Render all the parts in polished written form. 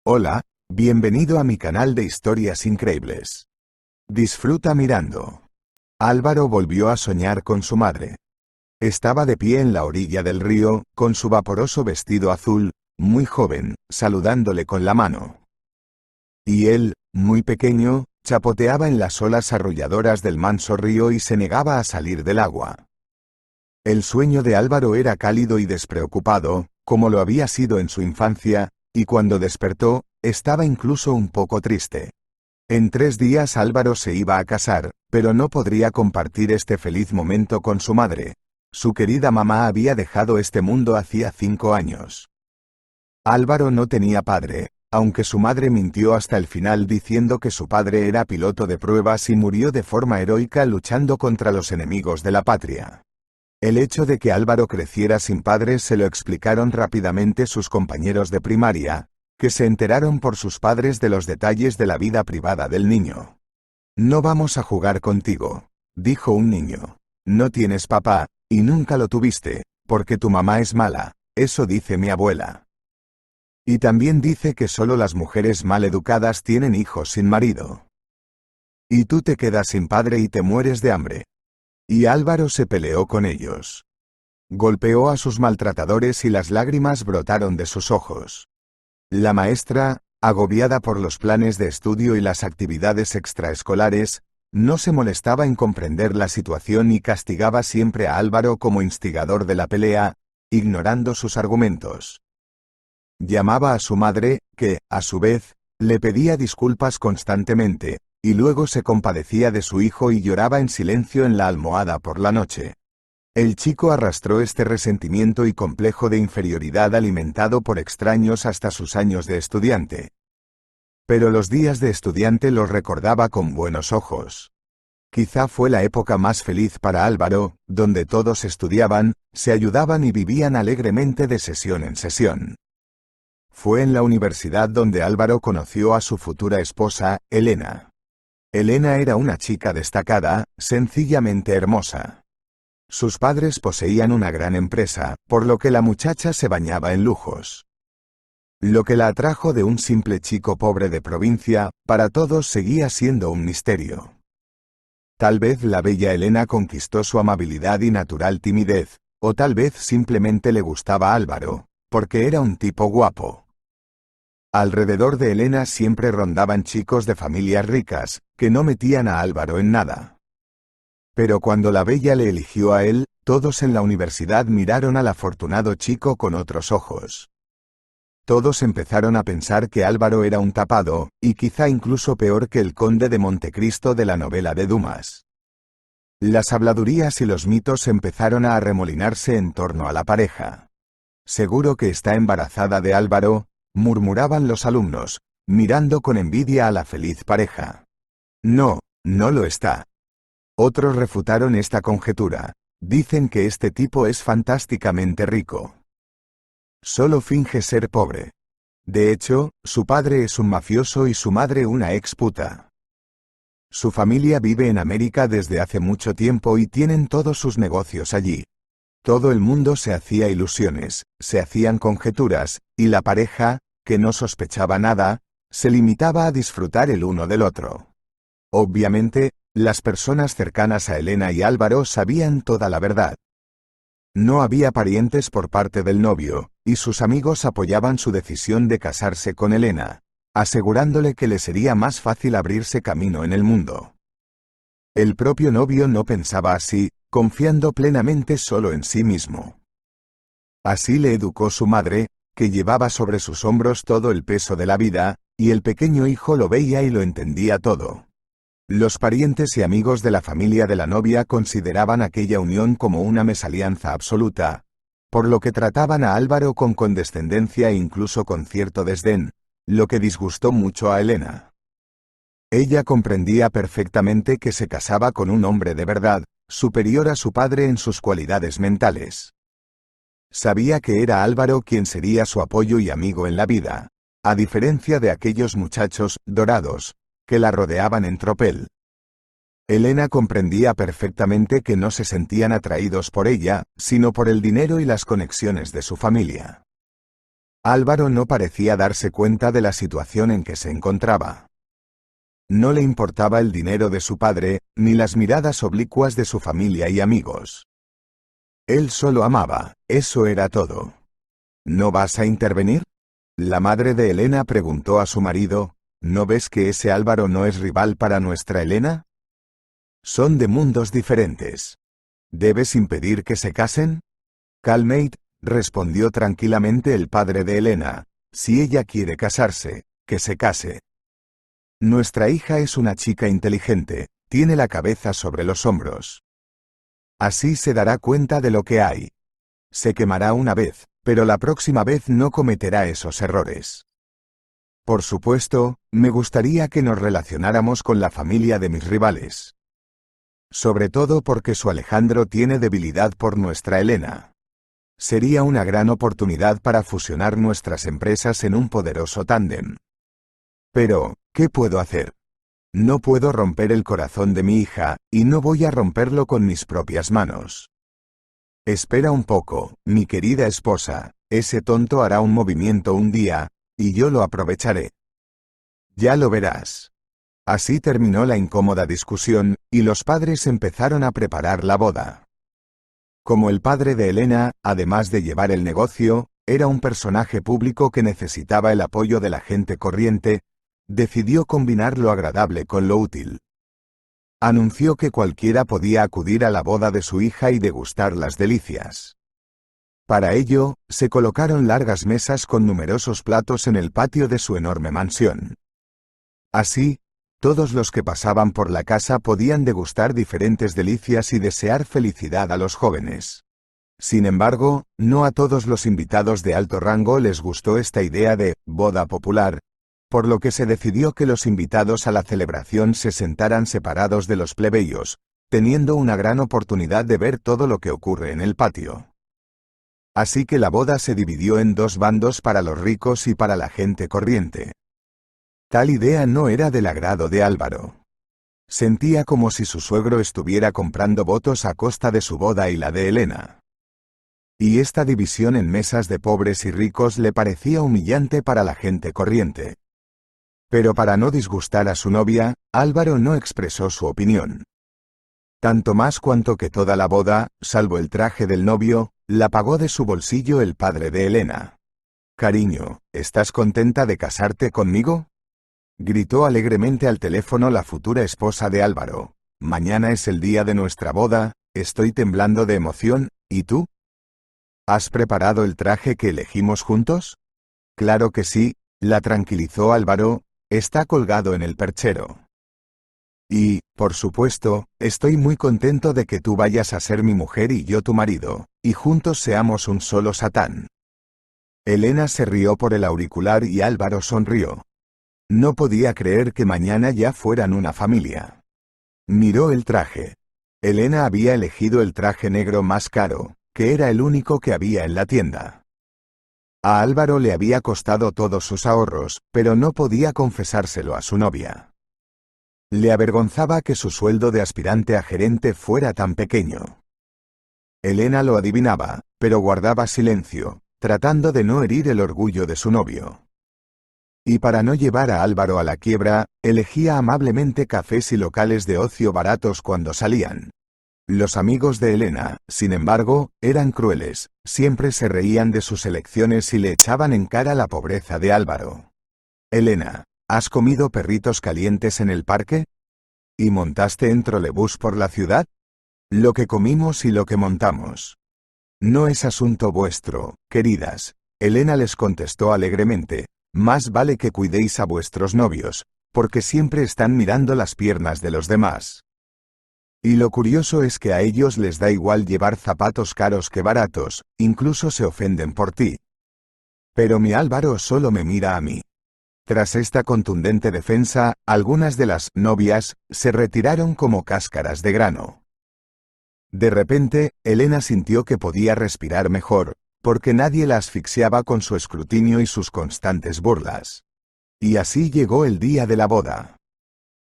Hola, bienvenido a mi canal de historias increíbles. Disfruta mirando. Álvaro volvió a soñar con su madre. Estaba de pie en la orilla del río, con su vaporoso vestido azul, muy joven, saludándole con la mano. Y él, muy pequeño, chapoteaba en las olas arrolladoras del manso río y se negaba a salir del agua. El sueño de Álvaro era cálido y despreocupado, como lo había sido en su infancia, y cuando despertó, estaba incluso un poco triste. En 3 días Álvaro se iba a casar, pero no podría compartir este feliz momento con su madre. Su querida mamá había dejado este mundo hacía 5 años. Álvaro no tenía padre, aunque su madre mintió hasta el final diciendo que su padre era piloto de pruebas y murió de forma heroica luchando contra los enemigos de la patria. El hecho de que Álvaro creciera sin padre se lo explicaron rápidamente sus compañeros de primaria, que se enteraron por sus padres de los detalles de la vida privada del niño. «No vamos a jugar contigo», dijo un niño. «No tienes papá, y nunca lo tuviste, porque tu mamá es mala, eso dice mi abuela. Y también dice que solo las mujeres mal educadas tienen hijos sin marido. Y tú te quedas sin padre y te mueres de hambre». Y Álvaro se peleó con ellos. Golpeó a sus maltratadores y las lágrimas brotaron de sus ojos. La maestra, agobiada por los planes de estudio y las actividades extraescolares, no se molestaba en comprender la situación y castigaba siempre a Álvaro como instigador de la pelea, ignorando sus argumentos. Llamaba a su madre, que, a su vez, le pedía disculpas constantemente, y luego se compadecía de su hijo y lloraba en silencio en la almohada por la noche. El chico arrastró este resentimiento y complejo de inferioridad alimentado por extraños hasta sus años de estudiante. Pero los días de estudiante los recordaba con buenos ojos. Quizá fue la época más feliz para Álvaro, donde todos estudiaban, se ayudaban y vivían alegremente de sesión en sesión. Fue en la universidad donde Álvaro conoció a su futura esposa, Elena. Elena era una chica destacada, sencillamente hermosa. Sus padres poseían una gran empresa, por lo que la muchacha se bañaba en lujos. Lo que la atrajo de un simple chico pobre de provincia, para todos seguía siendo un misterio. Tal vez la bella Elena conquistó su amabilidad y natural timidez, o tal vez simplemente le gustaba Álvaro, porque era un tipo guapo. Alrededor de Elena siempre rondaban chicos de familias ricas, que no metían a Álvaro en nada. Pero cuando la bella le eligió a él, todos en la universidad miraron al afortunado chico con otros ojos. Todos empezaron a pensar que Álvaro era un tapado, y quizá incluso peor que el conde de Montecristo de la novela de Dumas. Las habladurías y los mitos empezaron a arremolinarse en torno a la pareja. «Seguro que está embarazada de Álvaro», murmuraban los alumnos, mirando con envidia a la feliz pareja. «No, no lo está». Otros refutaron esta conjetura. «Dicen que este tipo es fantásticamente rico. Solo finge ser pobre. De hecho, su padre es un mafioso y su madre una ex puta. Su familia vive en América desde hace mucho tiempo y tienen todos sus negocios allí». Todo el mundo se hacía ilusiones, se hacían conjeturas, y la pareja, que no sospechaba nada, se limitaba a disfrutar el uno del otro. Obviamente, las personas cercanas a Elena y Álvaro sabían toda la verdad. No había parientes por parte del novio, y sus amigos apoyaban su decisión de casarse con Elena, asegurándole que le sería más fácil abrirse camino en el mundo. El propio novio no pensaba así, confiando plenamente solo en sí mismo. Así le educó su madre, que llevaba sobre sus hombros todo el peso de la vida, y el pequeño hijo lo veía y lo entendía todo. Los parientes y amigos de la familia de la novia consideraban aquella unión como una mesalianza absoluta, por lo que trataban a Álvaro con condescendencia e incluso con cierto desdén, lo que disgustó mucho a Elena. Ella comprendía perfectamente que se casaba con un hombre de verdad, superior a su padre en sus cualidades mentales. Sabía que era Álvaro quien sería su apoyo y amigo en la vida, a diferencia de aquellos muchachos dorados que la rodeaban en tropel. Elena comprendía perfectamente que no se sentían atraídos por ella, sino por el dinero y las conexiones de su familia. Álvaro no parecía darse cuenta de la situación en que se encontraba. No le importaba el dinero de su padre, ni las miradas oblicuas de su familia y amigos. Él solo amaba, eso era todo. ¿No vas a intervenir? La madre de Elena preguntó a su marido, ¿no ves que ese Álvaro no es rival para nuestra Elena? Son de mundos diferentes. ¿Debes impedir que se casen? Calmate, respondió tranquilamente el padre de Elena, si ella quiere casarse, que se case. Nuestra hija es una chica inteligente, tiene la cabeza sobre los hombros. Así se dará cuenta de lo que hay. Se quemará una vez, pero la próxima vez no cometerá esos errores. Por supuesto, me gustaría que nos relacionáramos con la familia de mis rivales. Sobre todo porque su Alejandro tiene debilidad por nuestra Elena. Sería una gran oportunidad para fusionar nuestras empresas en un poderoso tándem. Pero, ¿qué puedo hacer? No puedo romper el corazón de mi hija, y no voy a romperlo con mis propias manos. Espera un poco, mi querida esposa, ese tonto hará un movimiento un día, y yo lo aprovecharé. Ya lo verás. Así terminó la incómoda discusión, y los padres empezaron a preparar la boda. Como el padre de Elena, además de llevar el negocio, era un personaje público que necesitaba el apoyo de la gente corriente, decidió combinar lo agradable con lo útil. Anunció que cualquiera podía acudir a la boda de su hija y degustar las delicias. Para ello, se colocaron largas mesas con numerosos platos en el patio de su enorme mansión. Así, todos los que pasaban por la casa podían degustar diferentes delicias y desear felicidad a los jóvenes. Sin embargo, no a todos los invitados de alto rango les gustó esta idea de boda popular, por lo que se decidió que los invitados a la celebración se sentaran separados de los plebeyos, teniendo una gran oportunidad de ver todo lo que ocurre en el patio. Así que la boda se dividió en dos bandos para los ricos y para la gente corriente. Tal idea no era del agrado de Álvaro. Sentía como si su suegro estuviera comprando votos a costa de su boda y la de Elena. Y esta división en mesas de pobres y ricos le parecía humillante para la gente corriente. Pero para no disgustar a su novia, Álvaro no expresó su opinión. Tanto más cuanto que toda la boda, salvo el traje del novio, la pagó de su bolsillo el padre de Elena. «Cariño, ¿estás contenta de casarte conmigo?», gritó alegremente al teléfono la futura esposa de Álvaro. «Mañana es el día de nuestra boda, estoy temblando de emoción, ¿y tú? ¿Has preparado el traje que elegimos juntos?». «Claro que sí», la tranquilizó Álvaro, «está colgado en el perchero. Y, por supuesto, estoy muy contento de que tú vayas a ser mi mujer y yo tu marido, y juntos seamos un solo Satán». Elena se rió por el auricular y Álvaro sonrió. No podía creer que mañana ya fueran una familia. Miró el traje. Elena había elegido el traje negro más caro, que era el único que había en la tienda. A Álvaro le había costado todos sus ahorros, pero no podía confesárselo a su novia. Le avergonzaba que su sueldo de aspirante a gerente fuera tan pequeño. Elena lo adivinaba, pero guardaba silencio, tratando de no herir el orgullo de su novio. Y para no llevar a Álvaro a la quiebra, elegía amablemente cafés y locales de ocio baratos cuando salían. Los amigos de Elena, sin embargo, eran crueles, siempre se reían de sus elecciones y le echaban en cara la pobreza de Álvaro. «Elena, ¿has comido perritos calientes en el parque? ¿Y montaste en trolebús por la ciudad? Lo que comimos y lo que montamos. No es asunto vuestro, queridas», Elena les contestó alegremente, «más vale que cuidéis a vuestros novios, porque siempre están mirando las piernas de los demás. Y lo curioso es que a ellos les da igual llevar zapatos caros que baratos, incluso se ofenden por ti. Pero mi Álvaro solo me mira a mí». Tras esta contundente defensa, algunas de las novias se retiraron como cáscaras de grano. De repente, Elena sintió que podía respirar mejor, porque nadie la asfixiaba con su escrutinio y sus constantes burlas. Y así llegó el día de la boda.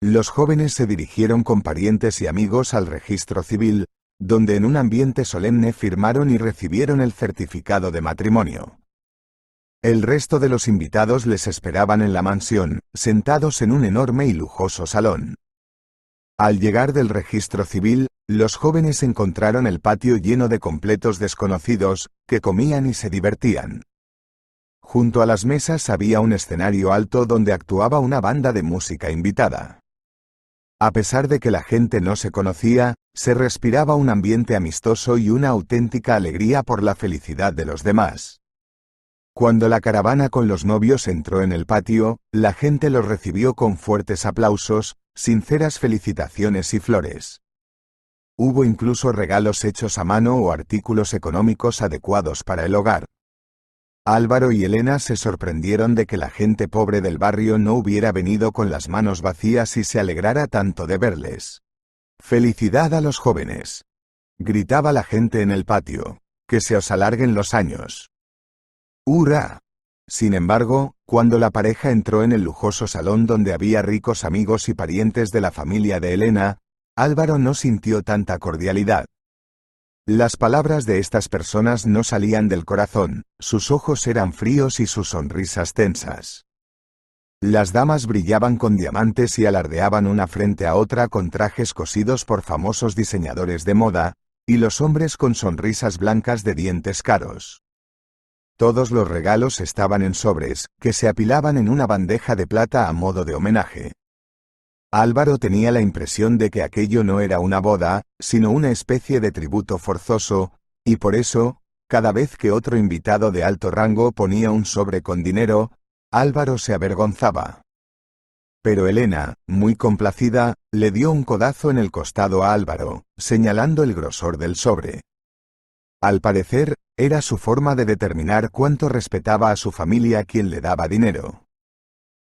Los jóvenes se dirigieron con parientes y amigos al registro civil, donde en un ambiente solemne firmaron y recibieron el certificado de matrimonio. El resto de los invitados les esperaban en la mansión, sentados en un enorme y lujoso salón. Al llegar del registro civil, los jóvenes encontraron el patio lleno de completos desconocidos, que comían y se divertían. Junto a las mesas había un escenario alto donde actuaba una banda de música invitada. A pesar de que la gente no se conocía, se respiraba un ambiente amistoso y una auténtica alegría por la felicidad de los demás. Cuando la caravana con los novios entró en el patio, la gente los recibió con fuertes aplausos, sinceras felicitaciones y flores. Hubo incluso regalos hechos a mano o artículos económicos adecuados para el hogar. Álvaro y Elena se sorprendieron de que la gente pobre del barrio no hubiera venido con las manos vacías y se alegrara tanto de verles. ¡Felicidad a los jóvenes!, gritaba la gente en el patio. ¡Que se os alarguen los años! ¡Hurra! Sin embargo, cuando la pareja entró en el lujoso salón donde había ricos amigos y parientes de la familia de Elena, Álvaro no sintió tanta cordialidad. Las palabras de estas personas no salían del corazón, sus ojos eran fríos y sus sonrisas tensas. Las damas brillaban con diamantes y alardeaban una frente a otra con trajes cosidos por famosos diseñadores de moda, y los hombres con sonrisas blancas de dientes caros. Todos los regalos estaban en sobres, que se apilaban en una bandeja de plata a modo de homenaje. Álvaro tenía la impresión de que aquello no era una boda, sino una especie de tributo forzoso, y por eso, cada vez que otro invitado de alto rango ponía un sobre con dinero, Álvaro se avergonzaba. Pero Elena, muy complacida, le dio un codazo en el costado a Álvaro, señalando el grosor del sobre. Al parecer, era su forma de determinar cuánto respetaba a su familia quien le daba dinero.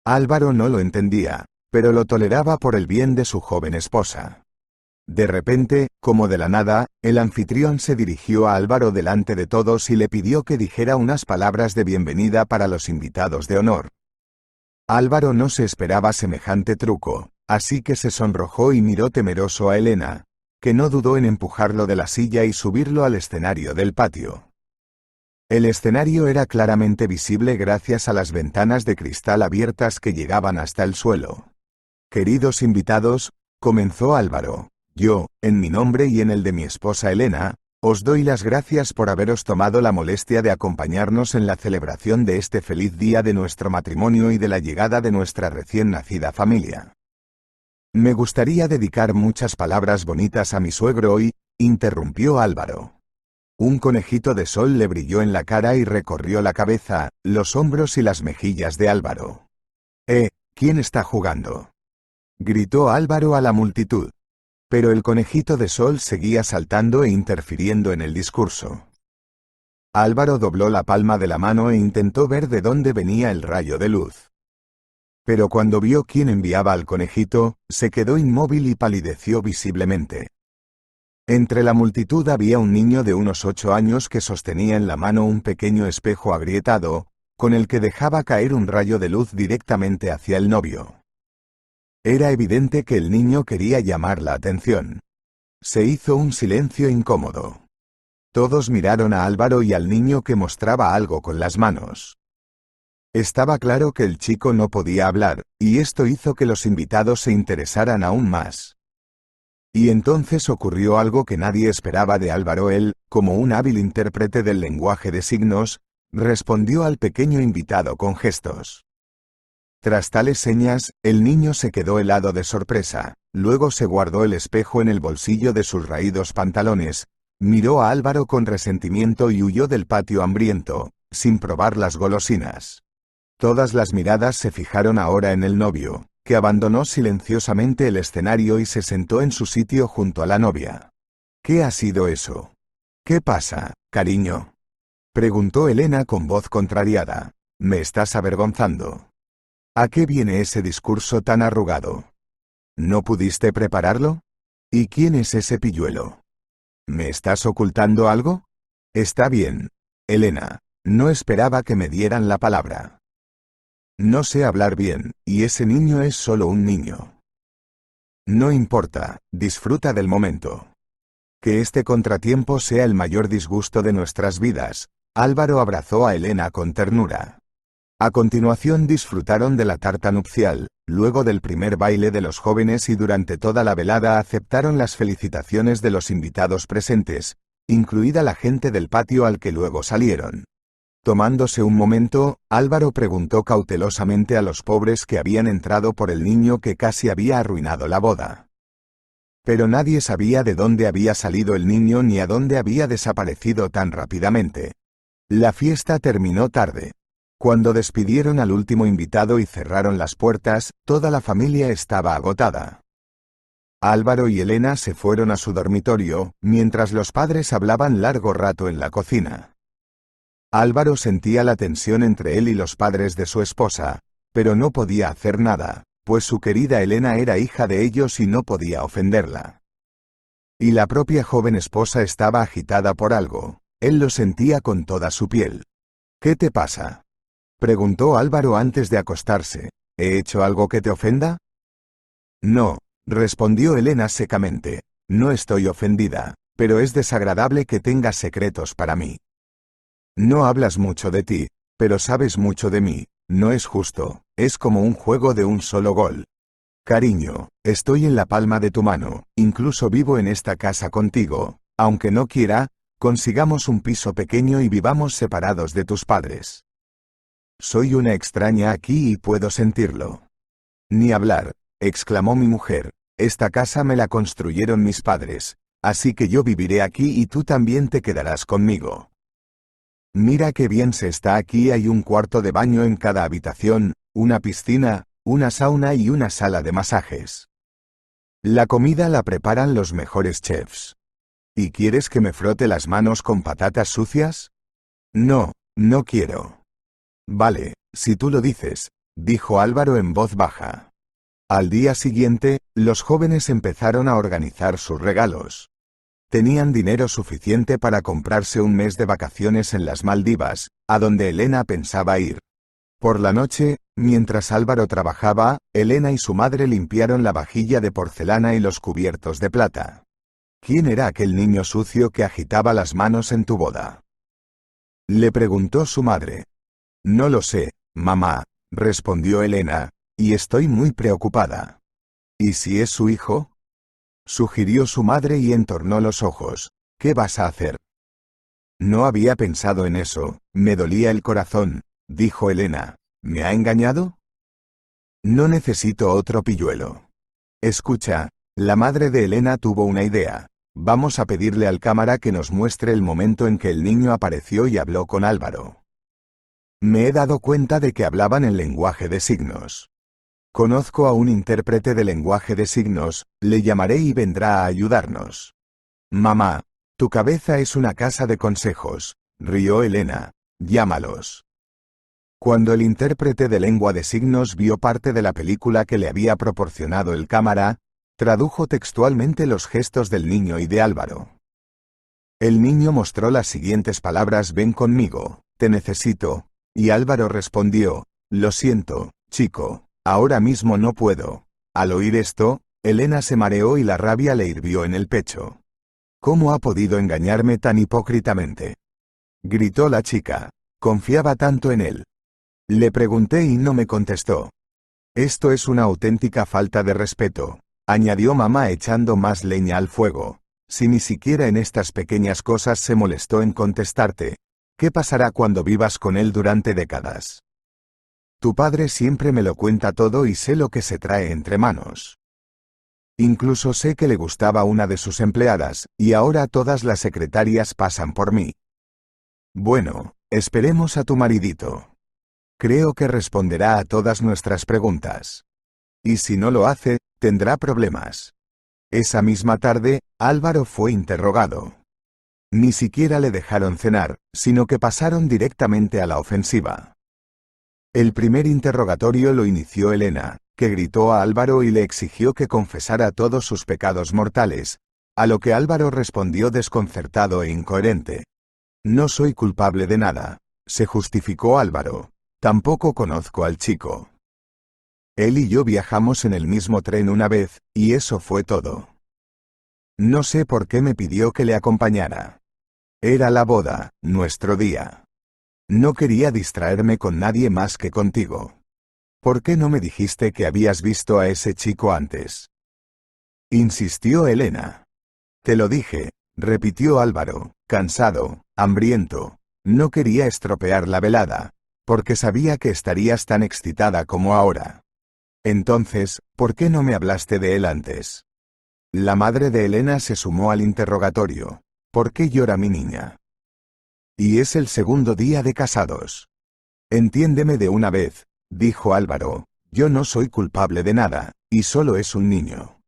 Álvaro no lo entendía, pero lo toleraba por el bien de su joven esposa. De repente, como de la nada, el anfitrión se dirigió a Álvaro delante de todos y le pidió que dijera unas palabras de bienvenida para los invitados de honor. Álvaro no se esperaba semejante truco, así que se sonrojó y miró temeroso a Elena, que no dudó en empujarlo de la silla y subirlo al escenario del patio. El escenario era claramente visible gracias a las ventanas de cristal abiertas que llegaban hasta el suelo. «Queridos invitados», comenzó Álvaro, «yo, en mi nombre y en el de mi esposa Elena, os doy las gracias por haberos tomado la molestia de acompañarnos en la celebración de este feliz día de nuestro matrimonio y de la llegada de nuestra recién nacida familia. Me gustaría dedicar muchas palabras bonitas a mi suegro hoy», interrumpió Álvaro. Un conejito de sol le brilló en la cara y recorrió la cabeza, los hombros y las mejillas de Álvaro. ¿Quién está jugando?, gritó Álvaro a la multitud. Pero el conejito de sol seguía saltando e interfiriendo en el discurso. Álvaro dobló la palma de la mano e intentó ver de dónde venía el rayo de luz. Pero cuando vio quién enviaba al conejito, se quedó inmóvil y palideció visiblemente. Entre la multitud había un niño de unos 8 años que sostenía en la mano un pequeño espejo agrietado, con el que dejaba caer un rayo de luz directamente hacia el novio. Era evidente que el niño quería llamar la atención. Se hizo un silencio incómodo. Todos miraron a Álvaro y al niño que mostraba algo con las manos. Estaba claro que el chico no podía hablar, y esto hizo que los invitados se interesaran aún más. Y entonces ocurrió algo que nadie esperaba de Álvaro. Él, como un hábil intérprete del lenguaje de signos, respondió al pequeño invitado con gestos. Tras tales señas, el niño se quedó helado de sorpresa, luego se guardó el espejo en el bolsillo de sus raídos pantalones, miró a Álvaro con resentimiento y huyó del patio hambriento, sin probar las golosinas. Todas las miradas se fijaron ahora en el novio, que abandonó silenciosamente el escenario y se sentó en su sitio junto a la novia. «¿Qué ha sido eso? ¿Qué pasa, cariño?», preguntó Elena con voz contrariada. «¿Me estás avergonzando? ¿A qué viene ese discurso tan arrugado? ¿No pudiste prepararlo? ¿Y quién es ese pilluelo? ¿Me estás ocultando algo?». «Está bien, Elena, no esperaba que me dieran la palabra. No sé hablar bien, y ese niño es solo un niño. No importa, disfruta del momento. Que este contratiempo sea el mayor disgusto de nuestras vidas, Álvaro abrazó a Elena con ternura. A continuación disfrutaron de la tarta nupcial, luego del primer baile de los jóvenes y durante toda la velada aceptaron las felicitaciones de los invitados presentes, incluida la gente del patio al que luego salieron. Tomándose un momento, Álvaro preguntó cautelosamente a los pobres que habían entrado por el niño que casi había arruinado la boda. Pero nadie sabía de dónde había salido el niño ni a dónde había desaparecido tan rápidamente. La fiesta terminó tarde. Cuando despidieron al último invitado y cerraron las puertas, toda la familia estaba agotada. Álvaro y Elena se fueron a su dormitorio, mientras los padres hablaban largo rato en la cocina. Álvaro sentía la tensión entre él y los padres de su esposa, pero no podía hacer nada, pues su querida Elena era hija de ellos y no podía ofenderla. Y la propia joven esposa estaba agitada por algo, él lo sentía con toda su piel. ¿Qué te pasa?, preguntó Álvaro antes de acostarse. ¿He hecho algo que te ofenda? No, respondió Elena secamente. No estoy ofendida, pero es desagradable que tengas secretos para mí. No hablas mucho de ti, pero sabes mucho de mí. No es justo, es como un juego de un solo gol. Cariño, estoy en la palma de tu mano, incluso vivo en esta casa contigo, aunque no quiera, consigamos un piso pequeño y vivamos separados de tus padres. Soy una extraña aquí y puedo sentirlo. Ni hablar, exclamó mi mujer, esta casa me la construyeron mis padres, así que yo viviré aquí y tú también te quedarás conmigo. Mira qué bien se está aquí, hay un cuarto de baño en cada habitación, una piscina, una sauna y una sala de masajes. La comida la preparan los mejores chefs. ¿Y quieres que me frote las manos con patatas sucias? No, no quiero. Vale, si tú lo dices, dijo Álvaro en voz baja. Al día siguiente, los jóvenes empezaron a organizar sus regalos. Tenían dinero suficiente para comprarse un mes de vacaciones en las Maldivas, a donde Elena pensaba ir. Por la noche, mientras Álvaro trabajaba, Elena y su madre limpiaron la vajilla de porcelana y los cubiertos de plata. ¿Quién era aquel niño sucio que agitaba las manos en tu boda?, le preguntó su madre. No lo sé, mamá, respondió Elena, y estoy muy preocupada. ¿Y si es su hijo?, sugirió su madre y entornó los ojos. ¿Qué vas a hacer? No había pensado en eso, me dolía el corazón, dijo Elena. ¿Me ha engañado? No necesito otro pilluelo. Escucha, la madre de Elena tuvo una idea. Vamos a pedirle al cámara que nos muestre el momento en que el niño apareció y habló con Álvaro. Me he dado cuenta de que hablaban en lenguaje de signos. Conozco a un intérprete de lenguaje de signos, le llamaré y vendrá a ayudarnos. Mamá, tu cabeza es una casa de consejos, rió Elena. Llámalos. Cuando el intérprete de lengua de signos vio parte de la película que le había proporcionado el cámara, tradujo textualmente los gestos del niño y de Álvaro. El niño mostró las siguientes palabras: ven conmigo, te necesito, y Álvaro respondió, lo siento, chico, ahora mismo no puedo. Al oír esto, Elena se mareó y la rabia le hirvió en el pecho. ¿Cómo ha podido engañarme tan hipócritamente?, gritó la chica. Confiaba tanto en él. Le pregunté y no me contestó. Esto es una auténtica falta de respeto, añadió mamá echando más leña al fuego. Si ni siquiera en estas pequeñas cosas se molestó en contestarte, ¿qué pasará cuando vivas con él durante décadas? Tu padre siempre me lo cuenta todo y sé lo que se trae entre manos. Incluso sé que le gustaba una de sus empleadas, y ahora todas las secretarias pasan por mí. Bueno, esperemos a tu maridito. Creo que responderá a todas nuestras preguntas. Y si no lo hace, tendrá problemas. Esa misma tarde, Álvaro fue interrogado. Ni siquiera le dejaron cenar, sino que pasaron directamente a la ofensiva. El primer interrogatorio lo inició Elena, que gritó a Álvaro y le exigió que confesara todos sus pecados mortales, a lo que Álvaro respondió desconcertado e incoherente. No soy culpable de nada, se justificó Álvaro. Tampoco conozco al chico. Él y yo viajamos en el mismo tren una vez, y eso fue todo. No sé por qué me pidió que le acompañara. Era la boda, nuestro día. No quería distraerme con nadie más que contigo. ¿Por qué no me dijiste que habías visto a ese chico antes? Insistió Elena. Te lo dije, repitió Álvaro, cansado, hambriento. No quería estropear la velada, porque sabía que estarías tan excitada como ahora. Entonces, ¿por qué no me hablaste de él antes? La madre de Elena se sumó al interrogatorio. ¿Por qué llora mi niña? Y es el segundo día de casados. Entiéndeme de una vez, dijo Álvaro, yo no soy culpable de nada, y solo es un niño.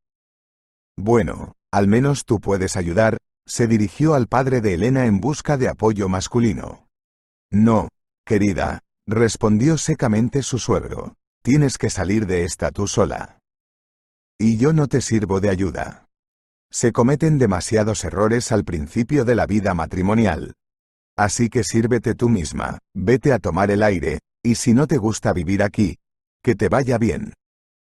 Bueno, al menos tú puedes ayudar, se dirigió al padre de Elena en busca de apoyo masculino. No, querida, respondió secamente su suegro, tienes que salir de esta tú sola. Y yo no te sirvo de ayuda. Se cometen demasiados errores al principio de la vida matrimonial. Así que sírvete tú misma, vete a tomar el aire, y si no te gusta vivir aquí, que te vaya bien.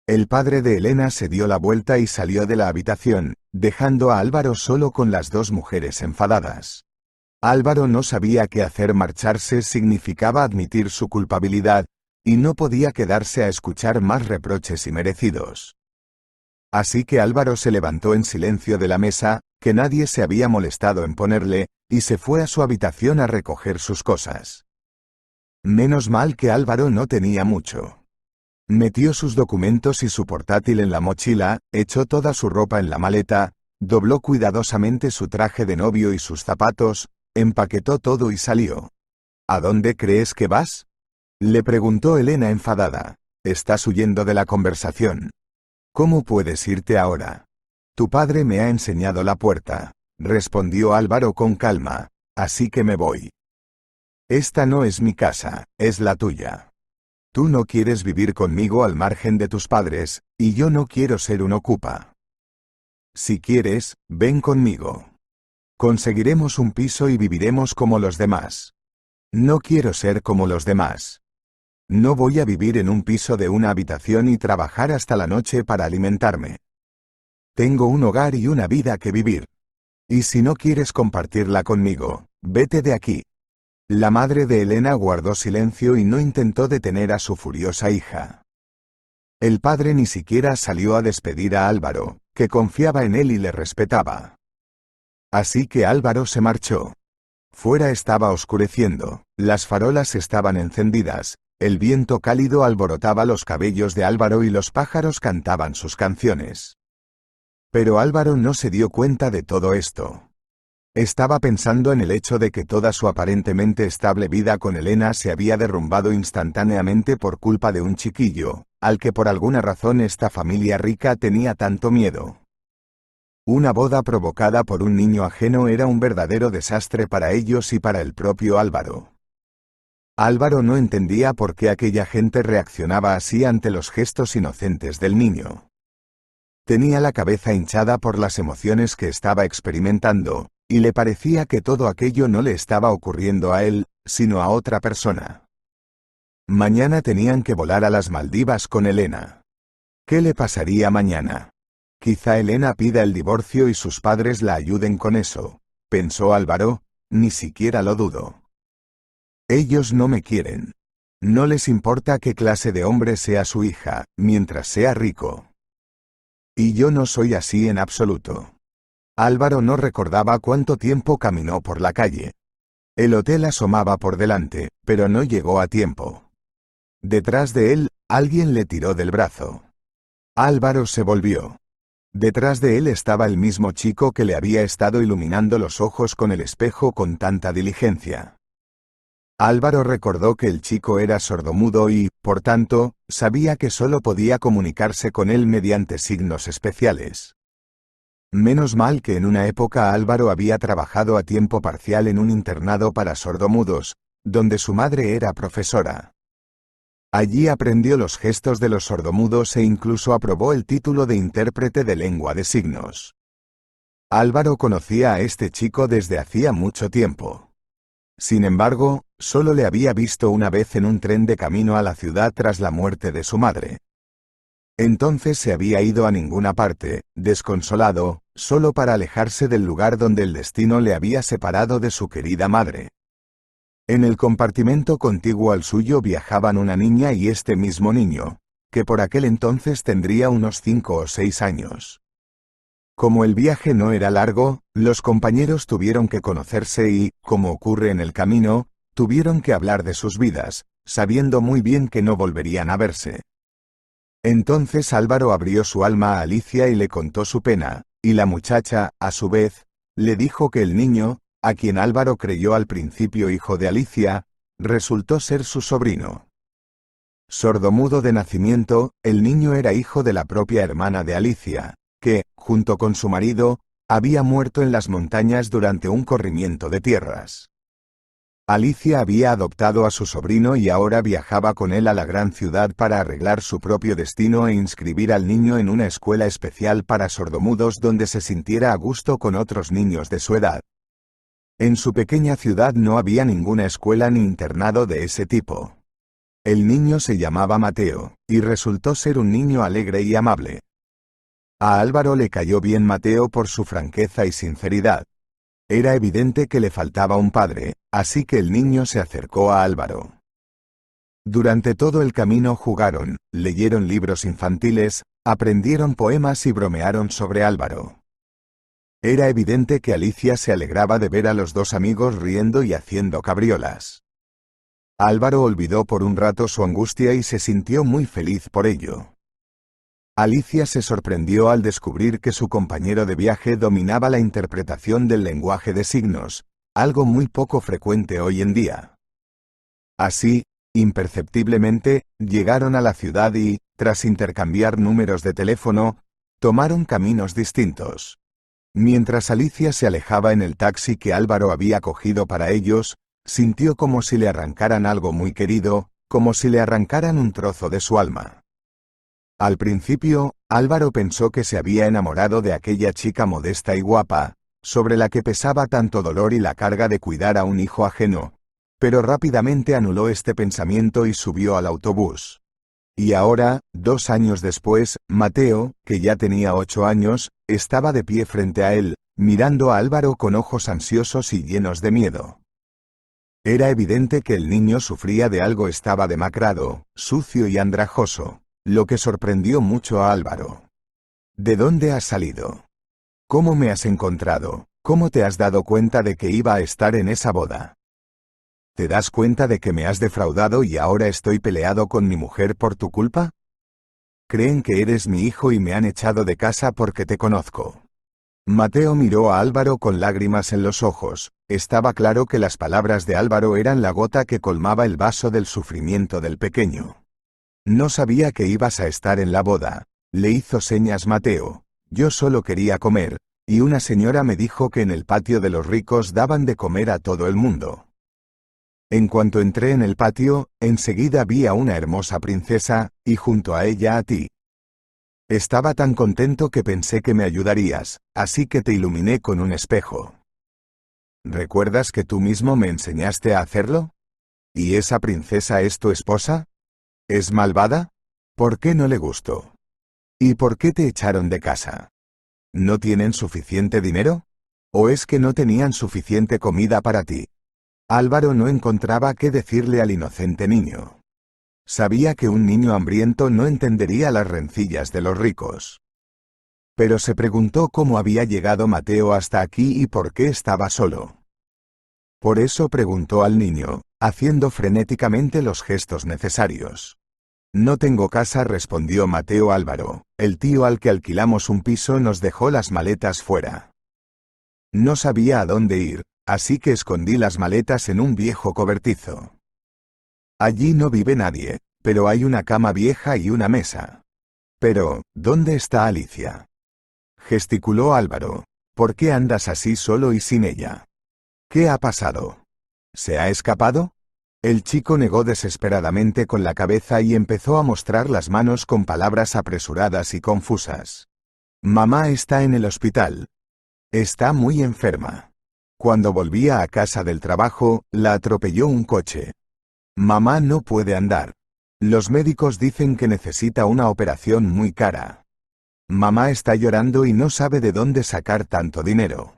El padre de Elena se dio la vuelta y salió de la habitación, dejando a Álvaro solo con las dos mujeres enfadadas. Álvaro no sabía que hacer marcharse significaba admitir su culpabilidad, y no podía quedarse a escuchar más reproches inmerecidos. Así que Álvaro se levantó en silencio de la mesa, que nadie se había molestado en ponerle, y se fue a su habitación a recoger sus cosas. Menos mal que Álvaro no tenía mucho. Metió sus documentos y su portátil en la mochila, echó toda su ropa en la maleta, dobló cuidadosamente su traje de novio y sus zapatos, empaquetó todo y salió. ¿A dónde crees que vas? Le preguntó Elena enfadada. Estás huyendo de la conversación. ¿Cómo puedes irte ahora? Tu padre me ha enseñado la puerta, respondió Álvaro con calma, así que me voy. Esta no es mi casa, es la tuya. Tú no quieres vivir conmigo al margen de tus padres, y yo no quiero ser un ocupa. Si quieres, ven conmigo. Conseguiremos un piso y viviremos como los demás. No quiero ser como los demás. No voy a vivir en un piso de una habitación y trabajar hasta la noche para alimentarme. Tengo un hogar y una vida que vivir. Y si no quieres compartirla conmigo, vete de aquí. La madre de Elena guardó silencio y no intentó detener a su furiosa hija. El padre ni siquiera salió a despedir a Álvaro, que confiaba en él y le respetaba. Así que Álvaro se marchó. Fuera estaba oscureciendo, las farolas estaban encendidas, el viento cálido alborotaba los cabellos de Álvaro y los pájaros cantaban sus canciones. Pero Álvaro no se dio cuenta de todo esto. Estaba pensando en el hecho de que toda su aparentemente estable vida con Elena se había derrumbado instantáneamente por culpa de un chiquillo, al que por alguna razón esta familia rica tenía tanto miedo. Una boda provocada por un niño ajeno era un verdadero desastre para ellos y para el propio Álvaro. Álvaro no entendía por qué aquella gente reaccionaba así ante los gestos inocentes del niño. Tenía la cabeza hinchada por las emociones que estaba experimentando, y le parecía que todo aquello no le estaba ocurriendo a él, sino a otra persona. Mañana tenían que volar a las Maldivas con Elena. ¿Qué le pasaría mañana? Quizá Elena pida el divorcio y sus padres la ayuden con eso, pensó Álvaro, ni siquiera lo dudo. Ellos no me quieren. No les importa qué clase de hombre sea su hija, mientras sea rico. Y yo no soy así en absoluto. Álvaro no recordaba cuánto tiempo caminó por la calle. El hotel asomaba por delante, pero no llegó a tiempo. Detrás de él, alguien le tiró del brazo. Álvaro se volvió. Detrás de él estaba el mismo chico que le había estado iluminando los ojos con el espejo con tanta diligencia. Álvaro recordó que el chico era sordomudo y, por tanto, sabía que solo podía comunicarse con él mediante signos especiales. Menos mal que en una época Álvaro había trabajado a tiempo parcial en un internado para sordomudos, donde su madre era profesora. Allí aprendió los gestos de los sordomudos e incluso aprobó el título de intérprete de lengua de signos. Álvaro conocía a este chico desde hacía mucho tiempo. Sin embargo, solo le había visto una vez en un tren de camino a la ciudad tras la muerte de su madre. Entonces se había ido a ninguna parte, desconsolado, solo para alejarse del lugar donde el destino le había separado de su querida madre. En el compartimento contiguo al suyo viajaban una niña y este mismo niño, que por aquel entonces tendría unos 5 o 6 años. Como el viaje no era largo, los compañeros tuvieron que conocerse y, como ocurre en el camino, tuvieron que hablar de sus vidas, sabiendo muy bien que no volverían a verse. Entonces Álvaro abrió su alma a Alicia y le contó su pena, y la muchacha, a su vez, le dijo que el niño, a quien Álvaro creyó al principio hijo de Alicia, resultó ser su sobrino. Sordomudo de nacimiento, el niño era hijo de la propia hermana de Alicia, que, junto con su marido, había muerto en las montañas durante un corrimiento de tierras. Alicia había adoptado a su sobrino y ahora viajaba con él a la gran ciudad para arreglar su propio destino e inscribir al niño en una escuela especial para sordomudos donde se sintiera a gusto con otros niños de su edad. En su pequeña ciudad no había ninguna escuela ni internado de ese tipo. El niño se llamaba Mateo, y resultó ser un niño alegre y amable. A Álvaro le cayó bien Mateo por su franqueza y sinceridad. Era evidente que le faltaba un padre, así que el niño se acercó a Álvaro. Durante todo el camino jugaron, leyeron libros infantiles, aprendieron poemas y bromearon sobre Álvaro. Era evidente que Alicia se alegraba de ver a los dos amigos riendo y haciendo cabriolas. Álvaro olvidó por un rato su angustia y se sintió muy feliz por ello. Alicia se sorprendió al descubrir que su compañero de viaje dominaba la interpretación del lenguaje de signos, algo muy poco frecuente hoy en día. Así, imperceptiblemente, llegaron a la ciudad y, tras intercambiar números de teléfono, tomaron caminos distintos. Mientras Alicia se alejaba en el taxi que Álvaro había cogido para ellos, sintió como si le arrancaran algo muy querido, como si le arrancaran un trozo de su alma. Al principio, Álvaro pensó que se había enamorado de aquella chica modesta y guapa, sobre la que pesaba tanto dolor y la carga de cuidar a un hijo ajeno, pero rápidamente anuló este pensamiento y subió al autobús. Y ahora, 2 años después, Mateo, que ya tenía 8 años, estaba de pie frente a él, mirando a Álvaro con ojos ansiosos y llenos de miedo. Era evidente que el niño sufría de algo, estaba demacrado, sucio y andrajoso, lo que sorprendió mucho a Álvaro. ¿De dónde has salido? ¿Cómo me has encontrado? ¿Cómo te has dado cuenta de que iba a estar en esa boda? ¿Te das cuenta de que me has defraudado y ahora estoy peleado con mi mujer por tu culpa? Creen que eres mi hijo y me han echado de casa porque te conozco. Mateo miró a Álvaro con lágrimas en los ojos. Estaba claro que las palabras de Álvaro eran la gota que colmaba el vaso del sufrimiento del pequeño. No sabía que ibas a estar en la boda, le hizo señas Mateo. Yo solo quería comer, y una señora me dijo que en el patio de los ricos daban de comer a todo el mundo. En cuanto entré en el patio, enseguida vi a una hermosa princesa, y junto a ella a ti. Estaba tan contento que pensé que me ayudarías, así que te iluminé con un espejo. ¿Recuerdas que tú mismo me enseñaste a hacerlo? ¿Y esa princesa es tu esposa? ¿Es malvada? ¿Por qué no le gustó? ¿Y por qué te echaron de casa? ¿No tienen suficiente dinero? ¿O es que no tenían suficiente comida para ti? Álvaro no encontraba qué decirle al inocente niño. Sabía que un niño hambriento no entendería las rencillas de los ricos. Pero se preguntó cómo había llegado Mateo hasta aquí y por qué estaba solo. Por eso preguntó al niño, haciendo frenéticamente los gestos necesarios. No tengo casa, respondió Mateo. Álvaro, el tío al que alquilamos un piso, nos dejó las maletas fuera. No sabía a dónde ir, así que escondí las maletas en un viejo cobertizo. Allí no vive nadie, pero hay una cama vieja y una mesa. Pero, ¿dónde está Alicia? Gesticuló Álvaro. ¿Por qué andas así solo y sin ella? ¿Qué ha pasado? ¿Se ha escapado? El chico negó desesperadamente con la cabeza y empezó a mostrar las manos con palabras apresuradas y confusas. Mamá está en el hospital. Está muy enferma. Cuando volvía a casa del trabajo, la atropelló un coche. Mamá no puede andar. Los médicos dicen que necesita una operación muy cara. Mamá está llorando y no sabe de dónde sacar tanto dinero.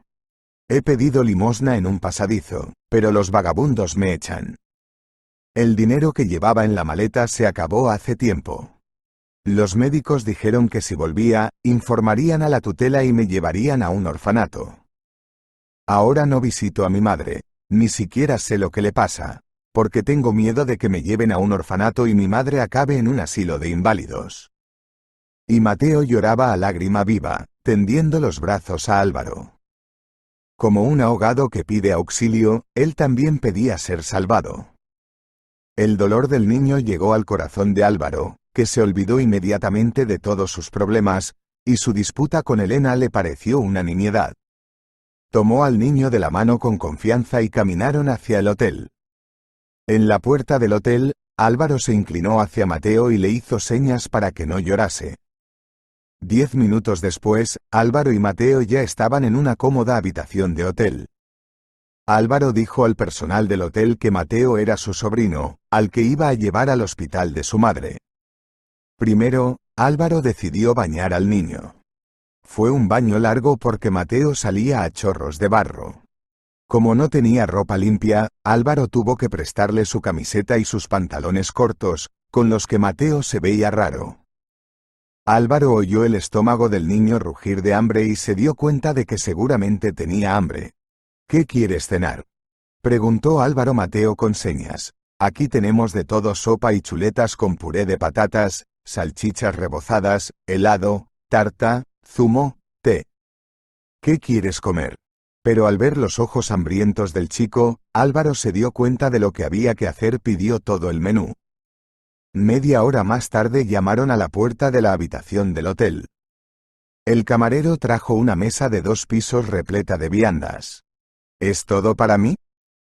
He pedido limosna en un pasadizo, pero los vagabundos me echan. El dinero que llevaba en la maleta se acabó hace tiempo. Los médicos dijeron que si volvía, informarían a la tutela y me llevarían a un orfanato. Ahora no visito a mi madre, ni siquiera sé lo que le pasa, porque tengo miedo de que me lleven a un orfanato y mi madre acabe en un asilo de inválidos. Y Mateo lloraba a lágrima viva, tendiendo los brazos a Álvaro. Como un ahogado que pide auxilio, él también pedía ser salvado. El dolor del niño llegó al corazón de Álvaro, que se olvidó inmediatamente de todos sus problemas, y su disputa con Elena le pareció una nimiedad. Tomó al niño de la mano con confianza y caminaron hacia el hotel. En la puerta del hotel, Álvaro se inclinó hacia Mateo y le hizo señas para que no llorase. 10 minutos después, Álvaro y Mateo ya estaban en una cómoda habitación de hotel. Álvaro dijo al personal del hotel que Mateo era su sobrino, al que iba a llevar al hospital de su madre. Primero, Álvaro decidió bañar al niño. Fue un baño largo porque Mateo salía a chorros de barro. Como no tenía ropa limpia, Álvaro tuvo que prestarle su camiseta y sus pantalones cortos, con los que Mateo se veía raro. Álvaro oyó el estómago del niño rugir de hambre y se dio cuenta de que seguramente tenía hambre. ¿Qué quieres cenar?, preguntó Álvaro Mateo con señas. Aquí tenemos de todo: sopa y chuletas con puré de patatas, salchichas rebozadas, helado, tarta, zumo, té. ¿Qué quieres comer? Pero al ver los ojos hambrientos del chico, Álvaro se dio cuenta de lo que había que hacer. Pidió todo el menú. Media hora más tarde llamaron a la puerta de la habitación del hotel. El camarero trajo una mesa de 2 pisos repleta de viandas. ¿Es todo para mí?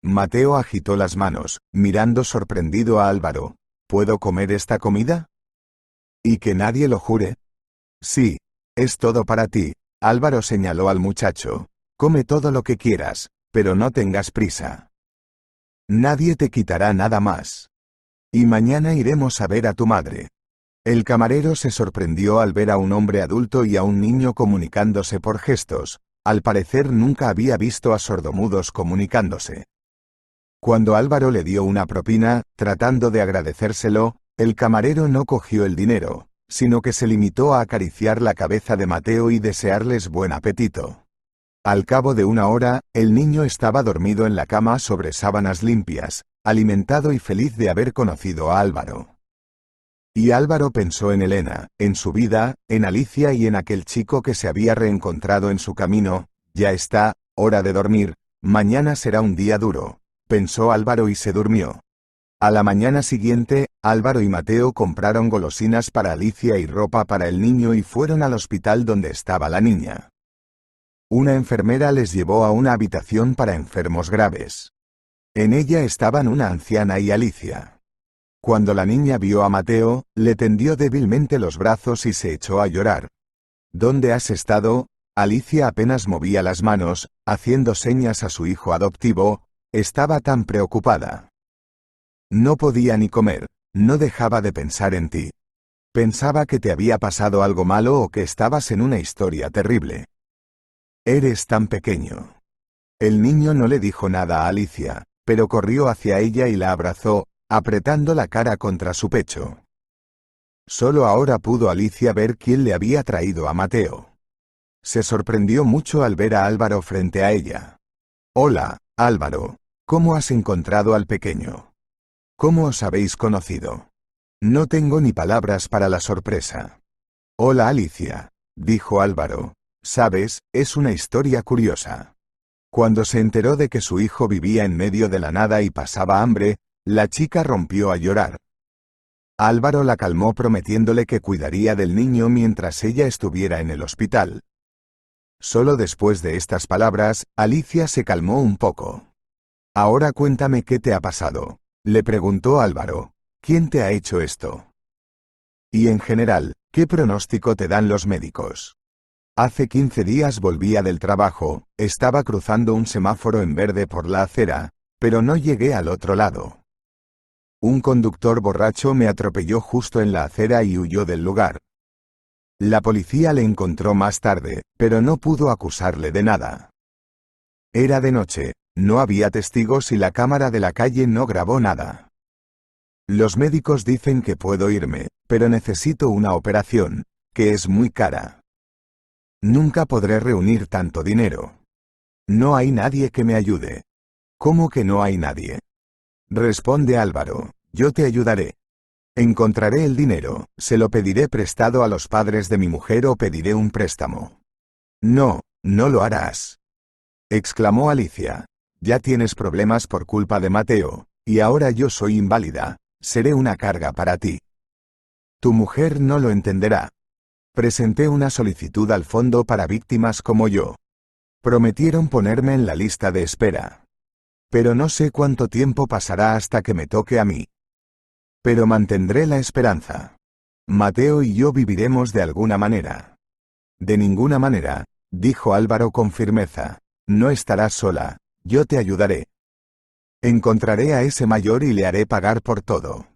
Mateo agitó las manos, mirando sorprendido a Álvaro. ¿Puedo comer esta comida? ¿Y que nadie lo jure? Sí, es todo para ti. Álvaro señaló al muchacho. Come todo lo que quieras, pero no tengas prisa. Nadie te quitará nada más. Y mañana iremos a ver a tu madre. El camarero se sorprendió al ver a un hombre adulto y a un niño comunicándose por gestos. Al parecer nunca había visto a sordomudos comunicándose. Cuando Álvaro le dio una propina, tratando de agradecérselo, el camarero no cogió el dinero, sino que se limitó a acariciar la cabeza de Mateo y desearles buen apetito. Al cabo de una hora, el niño estaba dormido en la cama sobre sábanas limpias, alimentado y feliz de haber conocido a Álvaro. Y Álvaro pensó en Elena, en su vida, en Alicia y en aquel chico que se había reencontrado en su camino. Ya está, hora de dormir, mañana será un día duro, pensó Álvaro y se durmió. A la mañana siguiente, Álvaro y Mateo compraron golosinas para Alicia y ropa para el niño y fueron al hospital donde estaba la niña. Una enfermera les llevó a una habitación para enfermos graves. En ella estaban una anciana y Alicia. Cuando la niña vio a Mateo, le tendió débilmente los brazos y se echó a llorar. ¿Dónde has estado? Alicia apenas movía las manos, haciendo señas a su hijo adoptivo. Estaba tan preocupada. No podía ni comer, no dejaba de pensar en ti. Pensaba que te había pasado algo malo o que estabas en una historia terrible. Eres tan pequeño. El niño no le dijo nada a Alicia, pero corrió hacia ella y la abrazó, apretando la cara contra su pecho. Solo ahora pudo Alicia ver quién le había traído a Mateo. Se sorprendió mucho al ver a Álvaro frente a ella. Hola, Álvaro, ¿cómo has encontrado al pequeño? ¿Cómo os habéis conocido? No tengo ni palabras para la sorpresa. Hola Alicia, dijo Álvaro. Sabes, es una historia curiosa. Cuando se enteró de que su hijo vivía en medio de la nada y pasaba hambre, la chica rompió a llorar. Álvaro la calmó prometiéndole que cuidaría del niño mientras ella estuviera en el hospital. Solo después de estas palabras, Alicia se calmó un poco. Ahora cuéntame qué te ha pasado, le preguntó Álvaro. ¿Quién te ha hecho esto? Y en general, ¿qué pronóstico te dan los médicos? Hace 15 días volvía del trabajo, estaba cruzando un semáforo en verde por la acera, pero no llegué al otro lado. Un conductor borracho me atropelló justo en la acera y huyó del lugar. La policía le encontró más tarde, pero no pudo acusarle de nada. Era de noche, no había testigos y la cámara de la calle no grabó nada. Los médicos dicen que puedo irme, pero necesito una operación, que es muy cara. Nunca podré reunir tanto dinero. No hay nadie que me ayude. ¿Cómo que no hay nadie? Responde Álvaro, yo te ayudaré. Encontraré el dinero, se lo pediré prestado a los padres de mi mujer o pediré un préstamo. No, no lo harás. Exclamó Alicia. Ya tienes problemas por culpa de Mateo, y ahora yo soy inválida, seré una carga para ti. Tu mujer no lo entenderá. Presenté una solicitud al fondo para víctimas como yo. Prometieron ponerme en la lista de espera. Pero no sé cuánto tiempo pasará hasta que me toque a mí. Pero mantendré la esperanza. Mateo y yo viviremos de alguna manera. De ninguna manera, dijo Álvaro con firmeza. No estarás sola, yo te ayudaré. Encontraré a ese mayor y le haré pagar por todo.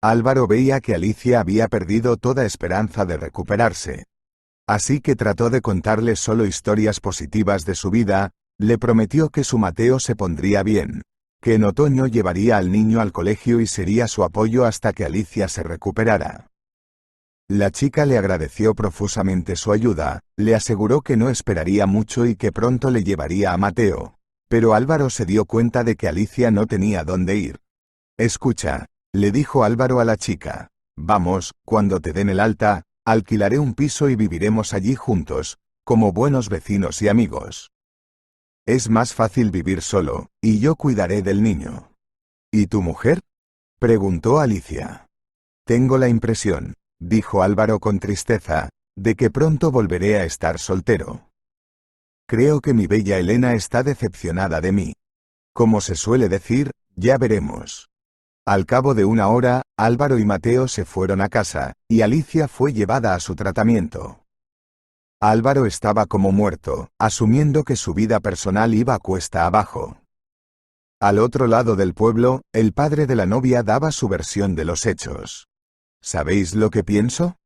Álvaro veía que Alicia había perdido toda esperanza de recuperarse. Así que trató de contarle solo historias positivas de su vida, le prometió que su Mateo se pondría bien, que en otoño llevaría al niño al colegio y sería su apoyo hasta que Alicia se recuperara. La chica le agradeció profusamente su ayuda, le aseguró que no esperaría mucho y que pronto le llevaría a Mateo, pero Álvaro se dio cuenta de que Alicia no tenía dónde ir. Escucha, le dijo Álvaro a la chica, vamos, cuando te den el alta, alquilaré un piso y viviremos allí juntos, como buenos vecinos y amigos. Es más fácil vivir solo, y yo cuidaré del niño. ¿Y tu mujer? Preguntó Alicia. Tengo la impresión, dijo Álvaro con tristeza, de que pronto volveré a estar soltero. Creo que mi bella Elena está decepcionada de mí. Como se suele decir, ya veremos. Al cabo de una hora, Álvaro y Mateo se fueron a casa, y Alicia fue llevada a su tratamiento. Álvaro estaba como muerto, asumiendo que su vida personal iba cuesta abajo. Al otro lado del pueblo, el padre de la novia daba su versión de los hechos. ¿Sabéis lo que pienso?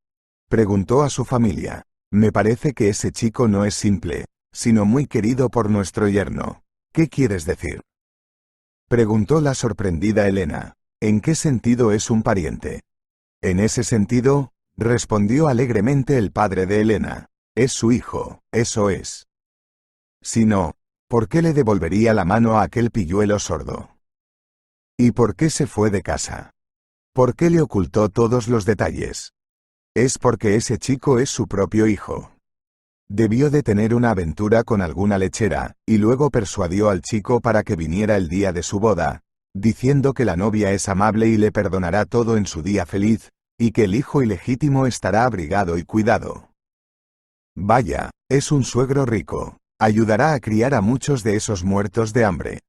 Preguntó a su familia. Me parece que ese chico no es simple, sino muy querido por nuestro yerno. ¿Qué quieres decir? Preguntó la sorprendida Elena. ¿En qué sentido es un pariente? En ese sentido, respondió alegremente el padre de Elena. Es su hijo, eso es. Si no, ¿por qué le devolvería la mano a aquel pilluelo sordo? ¿Y por qué se fue de casa? ¿Por qué le ocultó todos los detalles? Es porque ese chico es su propio hijo. Debió de tener una aventura con alguna lechera, y luego persuadió al chico para que viniera el día de su boda, diciendo que la novia es amable y le perdonará todo en su día feliz, y que el hijo ilegítimo estará abrigado y cuidado. Vaya, es un suegro rico, ayudará a criar a muchos de esos muertos de hambre.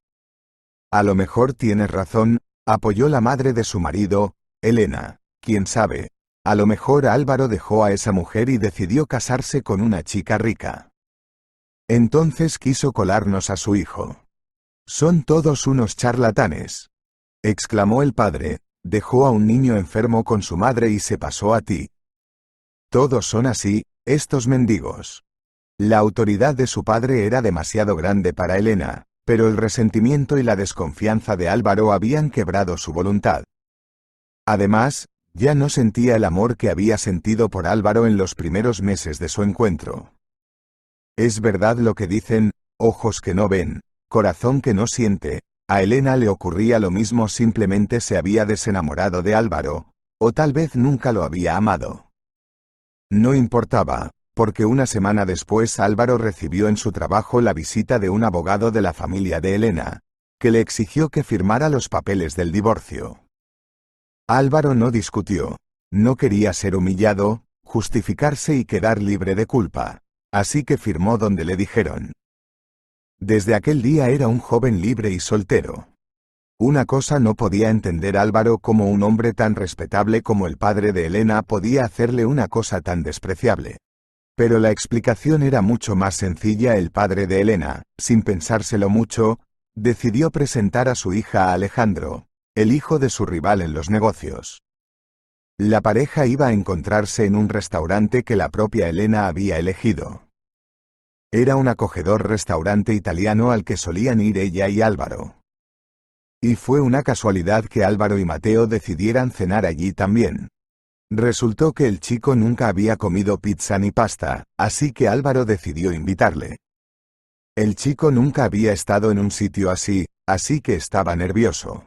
A lo mejor tienes razón, apoyó la madre de su marido, Elena, quién sabe. A lo mejor Álvaro dejó a esa mujer y decidió casarse con una chica rica. Entonces quiso colarnos a su hijo. Son todos unos charlatanes. Exclamó el padre, dejó a un niño enfermo con su madre y se pasó a ti. Todos son así, estos mendigos. La autoridad de su padre era demasiado grande para Elena, pero el resentimiento y la desconfianza de Álvaro habían quebrado su voluntad. Además, ya no sentía el amor que había sentido por Álvaro en los primeros meses de su encuentro. Es verdad lo que dicen, ojos que no ven, corazón que no siente. A Elena le ocurría lo mismo, simplemente se había desenamorado de Álvaro, o tal vez nunca lo había amado. No importaba, porque una semana después Álvaro recibió en su trabajo la visita de un abogado de la familia de Elena, que le exigió que firmara los papeles del divorcio. Álvaro no discutió, no quería ser humillado, justificarse y quedar libre de culpa, así que firmó donde le dijeron. Desde aquel día era un joven libre y soltero. Una cosa no podía entender Álvaro: cómo un hombre tan respetable como el padre de Elena podía hacerle una cosa tan despreciable. Pero la explicación era mucho más sencilla. El padre de Elena, sin pensárselo mucho, decidió presentar a su hija a Alejandro, el hijo de su rival en los negocios. La pareja iba a encontrarse en un restaurante que la propia Elena había elegido. Era un acogedor restaurante italiano al que solían ir ella y Álvaro. Y fue una casualidad que Álvaro y Mateo decidieran cenar allí también. Resultó que el chico nunca había comido pizza ni pasta, así que Álvaro decidió invitarle. El chico nunca había estado en un sitio así, así que estaba nervioso.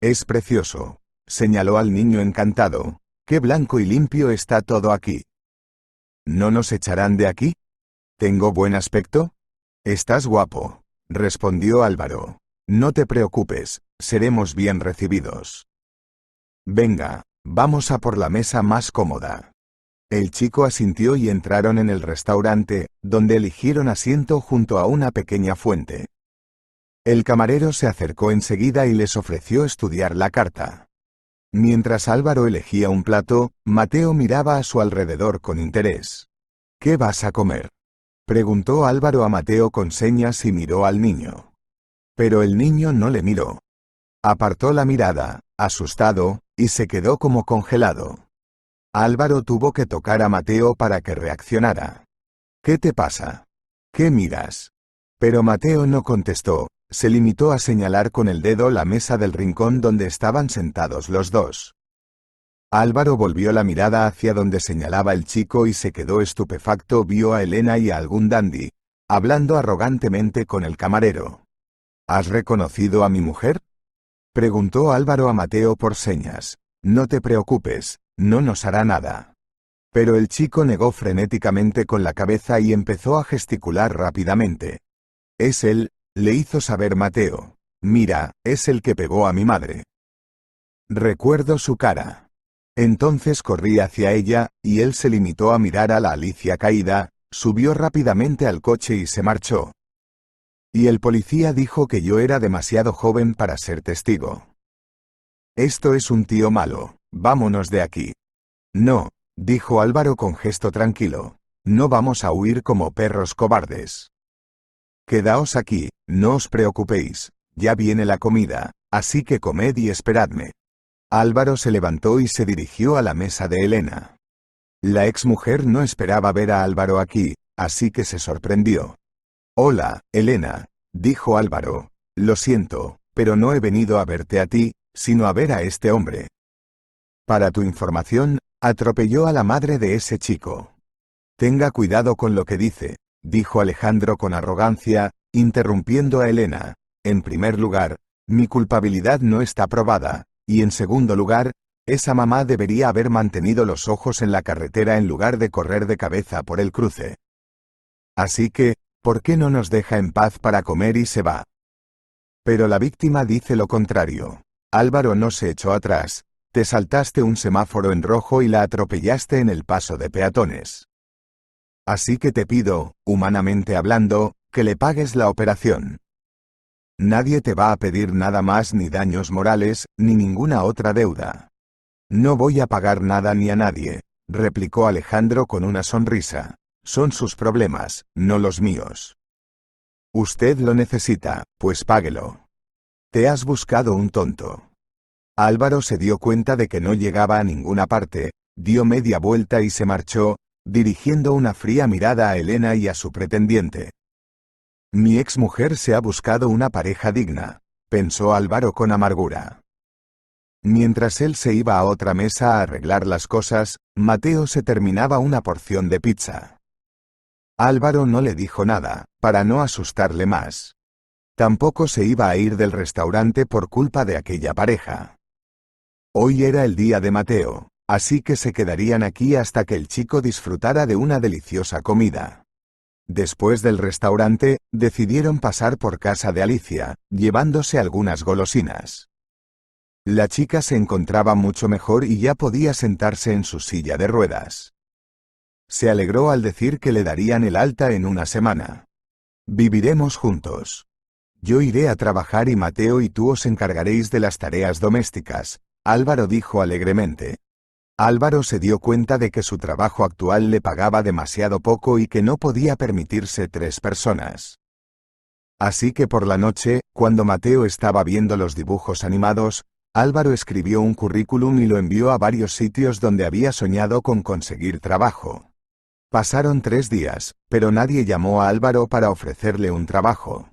«Es precioso», señaló al niño encantado. «Qué blanco y limpio está todo aquí». «¿No nos echarán de aquí? ¿Tengo buen aspecto?» «Estás guapo», respondió Álvaro. «No te preocupes, seremos bien recibidos». «Venga, vamos a por la mesa más cómoda». El chico asintió y entraron en el restaurante, donde eligieron asiento junto a una pequeña fuente. El camarero se acercó enseguida y les ofreció estudiar la carta. Mientras Álvaro elegía un plato, Mateo miraba a su alrededor con interés. «¿Qué vas a comer?», preguntó Álvaro a Mateo con señas y miró al niño. Pero el niño no le miró. Apartó la mirada, asustado, y se quedó como congelado. Álvaro tuvo que tocar a Mateo para que reaccionara. «¿Qué te pasa? ¿Qué miras?». Pero Mateo no contestó, se limitó a señalar con el dedo la mesa del rincón donde estaban sentados los dos. Álvaro volvió la mirada hacia donde señalaba el chico y se quedó estupefacto. Vio a Elena y a algún dandy, hablando arrogantemente con el camarero. «¿Has reconocido a mi mujer?», preguntó Álvaro a Mateo por señas. «No te preocupes, no nos hará nada». Pero el chico negó frenéticamente con la cabeza y empezó a gesticular rápidamente. «Es él», le hizo saber Mateo. «Mira, es el que pegó a mi madre. Recuerdo su cara». Entonces corrí hacia ella, y él se limitó a mirar a la Alicia caída, subió rápidamente al coche y se marchó. Y el policía dijo que yo era demasiado joven para ser testigo. «Esto es un tío malo, vámonos de aquí». «No», dijo Álvaro con gesto tranquilo. «No vamos a huir como perros cobardes. Quedaos aquí, no os preocupéis, ya viene la comida, así que comed y esperadme». Álvaro se levantó y se dirigió a la mesa de Elena. La exmujer no esperaba ver a Álvaro aquí, así que se sorprendió. «Hola, Elena», dijo Álvaro. «Lo siento, pero no he venido a verte a ti, sino a ver a este hombre. Para tu información, atropelló a la madre de ese chico». «Tenga cuidado con lo que dice», dijo Alejandro con arrogancia, interrumpiendo a Elena. «En primer lugar, mi culpabilidad no está probada, y en segundo lugar, esa mamá debería haber mantenido los ojos en la carretera en lugar de correr de cabeza por el cruce. Así que, ¿por qué no nos deja en paz para comer y se va?». Pero la víctima dice lo contrario. Álvaro no se echó atrás, te saltaste un semáforo en rojo y la atropellaste en el paso de peatones. Así que te pido, humanamente hablando, que le pagues la operación. Nadie te va a pedir nada más, ni daños morales, ni ninguna otra deuda. «No voy a pagar nada ni a nadie», replicó Alejandro con una sonrisa. «Son sus problemas, no los míos. Usted lo necesita, pues páguelo. Te has buscado un tonto». Álvaro se dio cuenta de que no llegaba a ninguna parte, dio media vuelta y se marchó, dirigiendo una fría mirada a Elena y a su pretendiente. «Mi exmujer se ha buscado una pareja digna», pensó Álvaro con amargura. Mientras él se iba a otra mesa a arreglar las cosas, Mateo se terminaba una porción de pizza. Álvaro no le dijo nada, para no asustarle más. Tampoco se iba a ir del restaurante por culpa de aquella pareja. Hoy era el día de Mateo, así que se quedarían aquí hasta que el chico disfrutara de una deliciosa comida. Después del restaurante, decidieron pasar por casa de Alicia, llevándose algunas golosinas. La chica se encontraba mucho mejor y ya podía sentarse en su silla de ruedas. Se alegró al decir que le darían el alta en una semana. «Viviremos juntos. Yo iré a trabajar y Mateo y tú os encargaréis de las tareas domésticas», Álvaro dijo alegremente. Álvaro se dio cuenta de que su trabajo actual le pagaba demasiado poco y que no podía permitirse 3 personas. Así que por la noche, cuando Mateo estaba viendo los dibujos animados, Álvaro escribió un currículum y lo envió a varios sitios donde había soñado con conseguir trabajo. Pasaron 3 días, pero nadie llamó a Álvaro para ofrecerle un trabajo.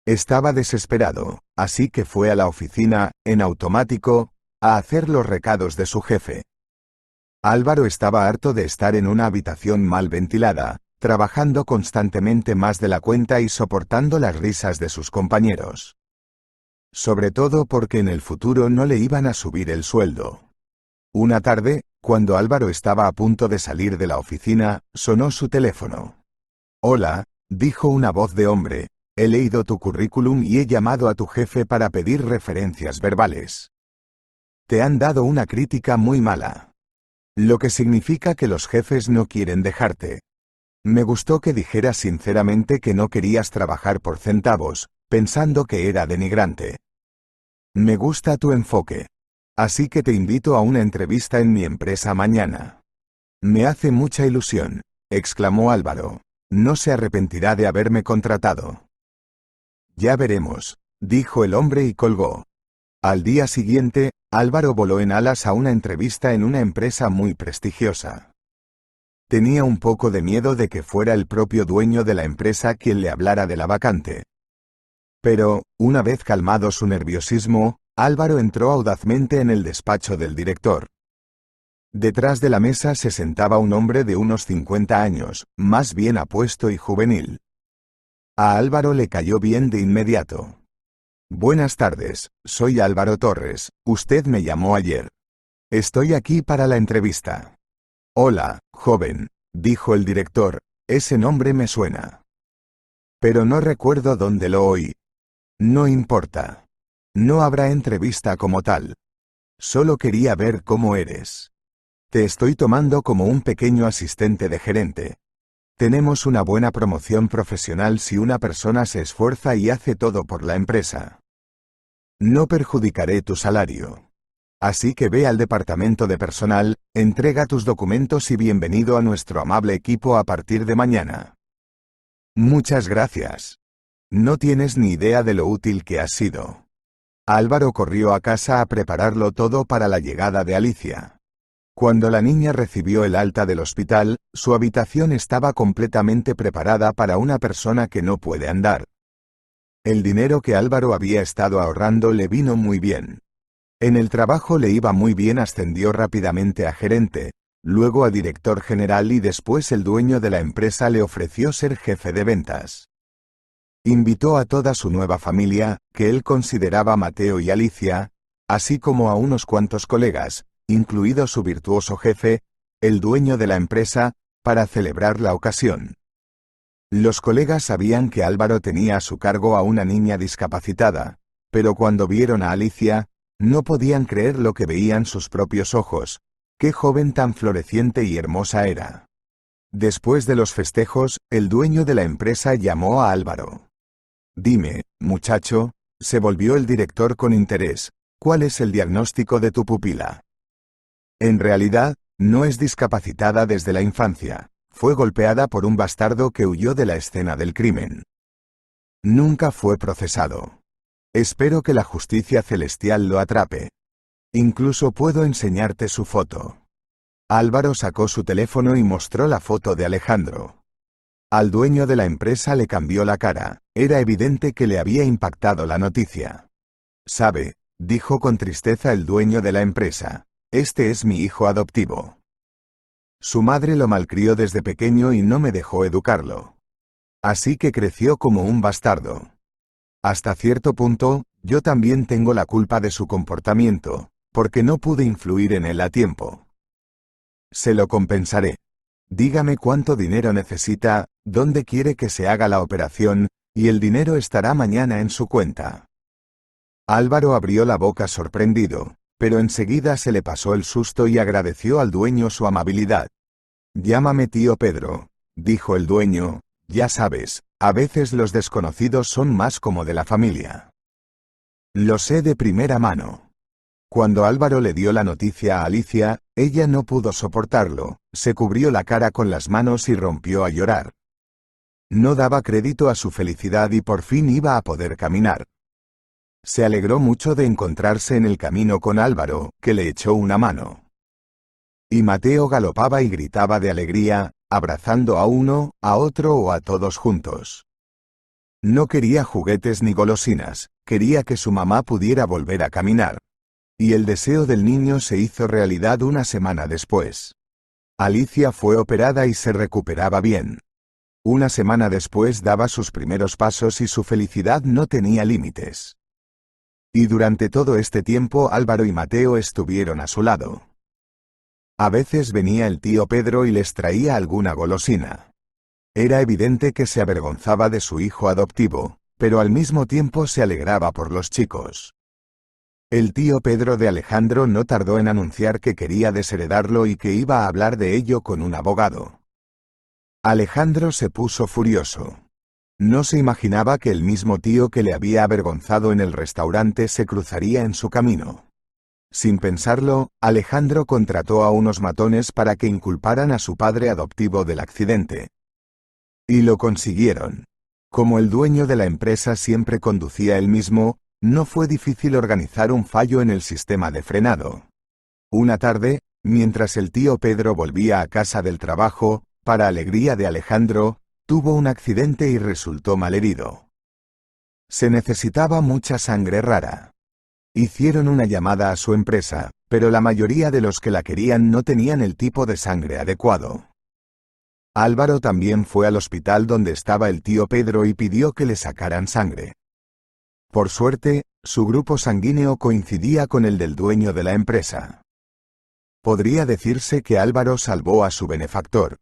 Estaba desesperado, así que fue a la oficina, en automático, a hacer los recados de su jefe. Álvaro estaba harto de estar en una habitación mal ventilada, trabajando constantemente más de la cuenta y soportando las risas de sus compañeros. Sobre todo porque en el futuro no le iban a subir el sueldo. Una tarde, cuando Álvaro estaba a punto de salir de la oficina, sonó su teléfono. «Hola», dijo una voz de hombre, «he leído tu currículum y he llamado a tu jefe para pedir referencias verbales. Te han dado una crítica muy mala. Lo que significa que los jefes no quieren dejarte. Me gustó que dijeras sinceramente que no querías trabajar por centavos, pensando que era denigrante. Me gusta tu enfoque. Así que te invito a una entrevista en mi empresa mañana». «Me hace mucha ilusión», exclamó Álvaro. «No se arrepentirá de haberme contratado». «Ya veremos», dijo el hombre y colgó. Al día siguiente, Álvaro voló en alas a una entrevista en una empresa muy prestigiosa. Tenía un poco de miedo de que fuera el propio dueño de la empresa quien le hablara de la vacante. Pero, una vez calmado su nerviosismo, Álvaro entró audazmente en el despacho del director. Detrás de la mesa se sentaba un hombre de unos 50 años, más bien apuesto y juvenil. A Álvaro le cayó bien de inmediato. «Buenas tardes, soy Álvaro Torres, usted me llamó ayer. Estoy aquí para la entrevista». «Hola, joven», dijo el director, «ese nombre me suena. Pero no recuerdo dónde lo oí». «No importa. No habrá entrevista como tal. Solo quería ver cómo eres. Te estoy tomando como un pequeño asistente de gerente. Tenemos una buena promoción profesional si una persona se esfuerza y hace todo por la empresa. No perjudicaré tu salario. Así que ve al departamento de personal, entrega tus documentos y bienvenido a nuestro amable equipo a partir de mañana». «Muchas gracias. No tienes ni idea de lo útil que has sido». Álvaro corrió a casa a prepararlo todo para la llegada de Alicia. Cuando la niña recibió el alta del hospital, su habitación estaba completamente preparada para una persona que no puede andar. El dinero que Álvaro había estado ahorrando le vino muy bien. En el trabajo le iba muy bien, ascendió rápidamente a gerente, luego a director general y después el dueño de la empresa le ofreció ser jefe de ventas. Invitó a toda su nueva familia, que él consideraba Mateo y Alicia, así como a unos cuantos colegas, incluido su virtuoso jefe, el dueño de la empresa, para celebrar la ocasión. Los colegas sabían que Álvaro tenía a su cargo a una niña discapacitada, pero cuando vieron a Alicia, no podían creer lo que veían sus propios ojos. Qué joven tan floreciente y hermosa era. Después de los festejos, el dueño de la empresa llamó a Álvaro. «Dime, muchacho», se volvió el director con interés, «¿cuál es el diagnóstico de tu pupila?» «En realidad, no es discapacitada desde la infancia. Fue golpeada por un bastardo que huyó de la escena del crimen. Nunca fue procesado. Espero que la justicia celestial lo atrape. Incluso puedo enseñarte su foto». Álvaro sacó su teléfono y mostró la foto de Alejandro. Al dueño de la empresa le cambió la cara, era evidente que le había impactado la noticia. «Sabe», dijo con tristeza el dueño de la empresa, «este es mi hijo adoptivo. Su madre lo malcrió desde pequeño y no me dejó educarlo. Así que creció como un bastardo. Hasta cierto punto, yo también tengo la culpa de su comportamiento, porque no pude influir en él a tiempo. Se lo compensaré. Dígame cuánto dinero necesita, dónde quiere que se haga la operación, y el dinero estará mañana en su cuenta». Álvaro abrió la boca sorprendido, pero enseguida se le pasó el susto y agradeció al dueño su amabilidad. «Llámame tío Pedro», dijo el dueño, «ya sabes, a veces los desconocidos son más como de la familia». «Lo sé de primera mano». Cuando Álvaro le dio la noticia a Alicia, ella no pudo soportarlo, se cubrió la cara con las manos y rompió a llorar. No daba crédito a su felicidad y por fin iba a poder caminar. Se alegró mucho de encontrarse en el camino con Álvaro, que le echó una mano. Y Mateo galopaba y gritaba de alegría, abrazando a uno, a otro o a todos juntos. No quería juguetes ni golosinas, quería que su mamá pudiera volver a caminar. Y el deseo del niño se hizo realidad una semana después. Alicia fue operada y se recuperaba bien. Una semana después daba sus primeros pasos y su felicidad no tenía límites. Y durante todo este tiempo Álvaro y Mateo estuvieron a su lado. A veces venía el tío Pedro y les traía alguna golosina. Era evidente que se avergonzaba de su hijo adoptivo, pero al mismo tiempo se alegraba por los chicos. El tío Pedro de Alejandro no tardó en anunciar que quería desheredarlo y que iba a hablar de ello con un abogado. Alejandro se puso furioso. No se imaginaba que el mismo tío que le había avergonzado en el restaurante se cruzaría en su camino. Sin pensarlo, Alejandro contrató a unos matones para que inculparan a su padre adoptivo del accidente. Y lo consiguieron. Como el dueño de la empresa siempre conducía él mismo, no fue difícil organizar un fallo en el sistema de frenado. Una tarde, mientras el tío Pedro volvía a casa del trabajo, para alegría de Alejandro, tuvo un accidente y resultó malherido. Se necesitaba mucha sangre rara. Hicieron una llamada a su empresa, pero la mayoría de los que la querían no tenían el tipo de sangre adecuado. Álvaro también fue al hospital donde estaba el tío Pedro y pidió que le sacaran sangre. Por suerte, su grupo sanguíneo coincidía con el del dueño de la empresa. Podría decirse que Álvaro salvó a su benefactor.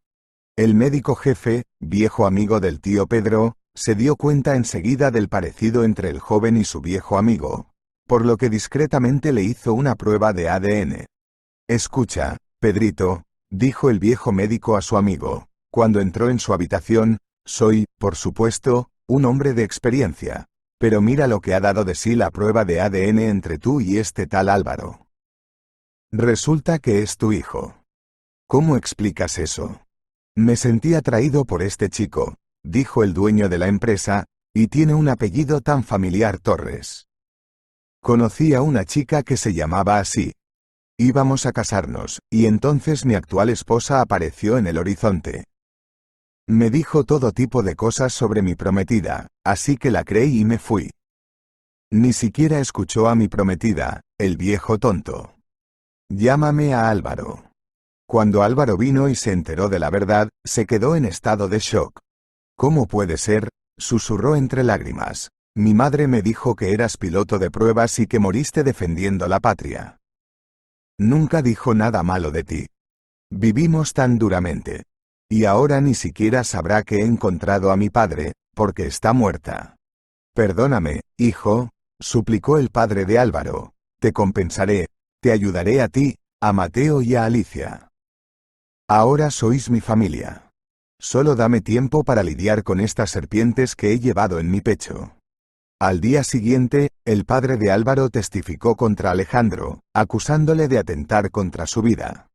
El médico jefe, viejo amigo del tío Pedro, se dio cuenta enseguida del parecido entre el joven y su viejo amigo, por lo que discretamente le hizo una prueba de ADN. «Escucha, Pedrito», dijo el viejo médico a su amigo, cuando entró en su habitación, «soy, por supuesto, un hombre de experiencia. Pero mira lo que ha dado de sí la prueba de ADN entre tú y este tal Álvaro. Resulta que es tu hijo. ¿Cómo explicas eso?» «Me sentí atraído por este chico», dijo el dueño de la empresa, «y tiene un apellido tan familiar, Torres. Conocí a una chica que se llamaba así. Íbamos a casarnos, y entonces mi actual esposa apareció en el horizonte. Me dijo todo tipo de cosas sobre mi prometida, así que la creí y me fui. Ni siquiera escuchó a mi prometida, el viejo tonto. Llámame a Álvaro». Cuando Álvaro vino y se enteró de la verdad, se quedó en estado de shock. «¿Cómo puede ser?», susurró entre lágrimas. «Mi madre me dijo que eras piloto de pruebas y que moriste defendiendo la patria. Nunca dijo nada malo de ti. Vivimos tan duramente. Y ahora ni siquiera sabrá que he encontrado a mi padre, porque está muerta. Perdóname, hijo», suplicó el padre de Álvaro. «Te compensaré, te ayudaré a ti, a Mateo y a Alicia. Ahora sois mi familia. Solo dame tiempo para lidiar con estas serpientes que he llevado en mi pecho». Al día siguiente, el padre de Álvaro testificó contra Alejandro, acusándole de atentar contra su vida.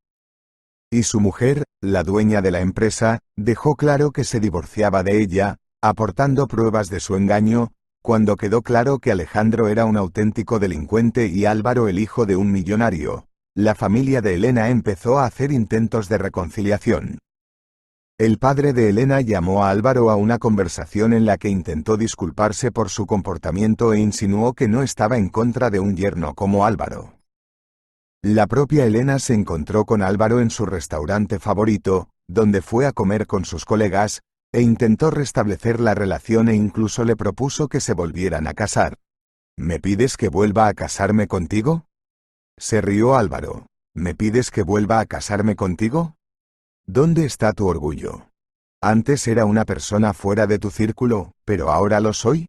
Y su mujer, la dueña de la empresa, dejó claro que se divorciaba de ella, aportando pruebas de su engaño, cuando quedó claro que Alejandro era un auténtico delincuente y Álvaro el hijo de un millonario. La familia de Elena empezó a hacer intentos de reconciliación. El padre de Elena llamó a Álvaro a una conversación en la que intentó disculparse por su comportamiento e insinuó que no estaba en contra de un yerno como Álvaro. La propia Elena se encontró con Álvaro en su restaurante favorito, donde fue a comer con sus colegas, e intentó restablecer la relación e incluso le propuso que se volvieran a casar. «¿Me pides que vuelva a casarme contigo?», se rió Álvaro. «¿Me pides que vuelva a casarme contigo? ¿Dónde está tu orgullo? Antes era una persona fuera de tu círculo, pero ahora lo soy».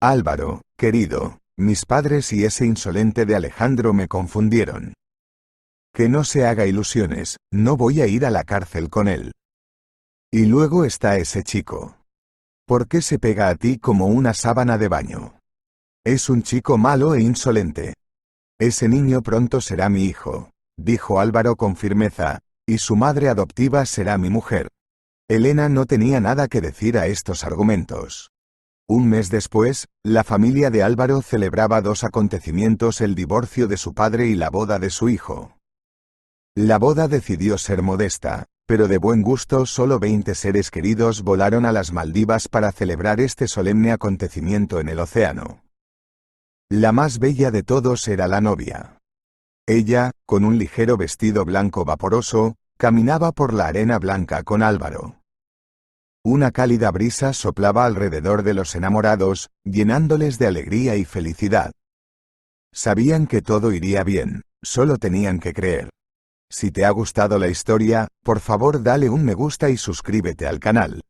«Álvaro, querido, mis padres y ese insolente de Alejandro me confundieron. Que no se haga ilusiones, no voy a ir a la cárcel con él. Y luego está ese chico. ¿Por qué se pega a ti como una sábana de baño? Es un chico malo e insolente. Ese niño pronto será mi hijo», dijo Álvaro con firmeza, «y su madre adoptiva será mi mujer». Elena no tenía nada que decir a estos argumentos. Un mes después, la familia de Álvaro celebraba dos acontecimientos: el divorcio de su padre y la boda de su hijo. La boda decidió ser modesta, Pero de buen gusto solo 20 seres queridos volaron a las Maldivas para celebrar este solemne acontecimiento en el océano. La más bella de todos era la novia. Ella, con un ligero vestido blanco vaporoso, caminaba por la arena blanca con Álvaro. Una cálida brisa soplaba alrededor de los enamorados, llenándoles de alegría y felicidad. Sabían que todo iría bien, solo tenían que creer. Si te ha gustado la historia, por favor dale un me gusta y suscríbete al canal.